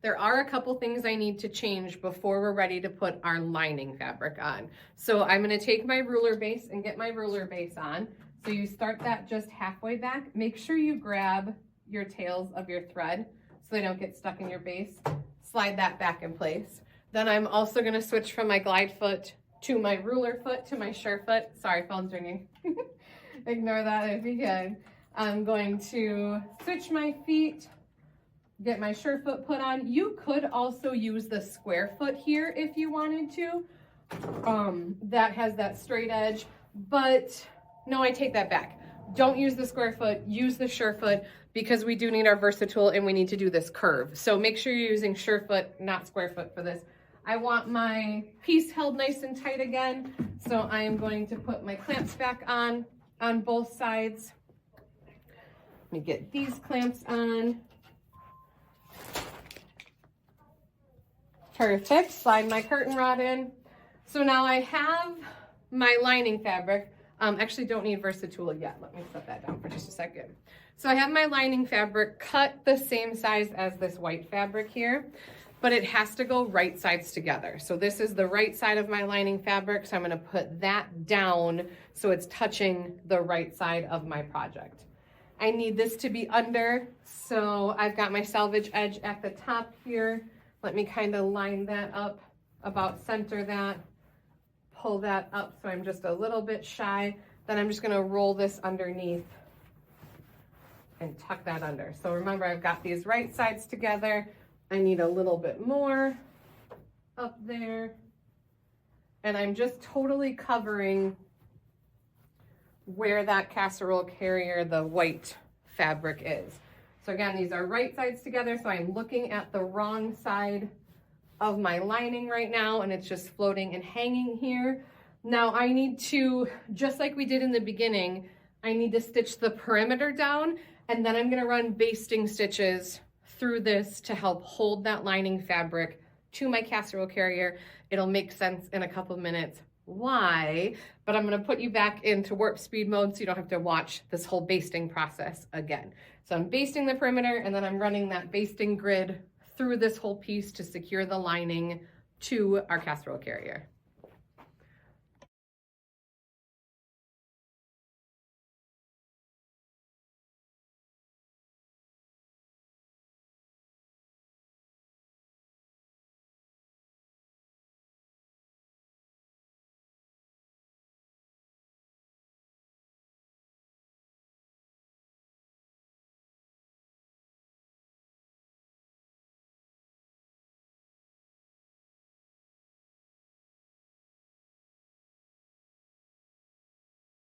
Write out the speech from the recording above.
There are a couple things I need to change before we're ready to put our lining fabric on. So I'm gonna take my ruler base and get my ruler base on. So you start that just halfway back. Make sure you grab your tails of your thread so they don't get stuck in your base. Slide that back in place. Then I'm also gonna switch from my glide foot to my ruler foot to my sure foot. Sorry, phone's ringing. Ignore that if you can. I'm going to switch my feet, get my sure foot put on. You could also use the square foot here if you wanted to. That has that straight edge, but no, I take that back. Don't use the square foot, use the sure foot, because we do need our versatile and we need to do this curve. So make sure you're using sure foot, not square foot for this. I want my piece held nice and tight again. So I am going to put my clamps back on both sides. Let me get these clamps on. Perfect, slide my curtain rod in. So now I have my lining fabric. Actually don't need Versatool yet. Let me set that down for just a second. So I have my lining fabric cut the same size as this white fabric here, but it has to go right sides together. So this is the right side of my lining fabric. So I'm gonna put that down so it's touching the right side of my project. I need this to be under. So I've got my selvage edge at the top here. Let me kind of line that up, about center that, pull that up so I'm just a little bit shy. Then I'm just gonna roll this underneath and tuck that under. So remember, I've got these right sides together. I need a little bit more up there. And I'm just totally covering where that casserole carrier, the white fabric is. So again, these are right sides together, so I'm looking at the wrong side of my lining right now, and it's just floating and hanging here. Now I need to, just like we did in the beginning, I need to stitch the perimeter down, and then I'm gonna run basting stitches through this to help hold that lining fabric to my casserole carrier. It'll make sense in a couple minutes why, but I'm gonna put you back into warp speed mode so you don't have to watch this whole basting process again. So I'm basting the perimeter, and then I'm running that basting grid through this whole piece to secure the lining to our casserole carrier.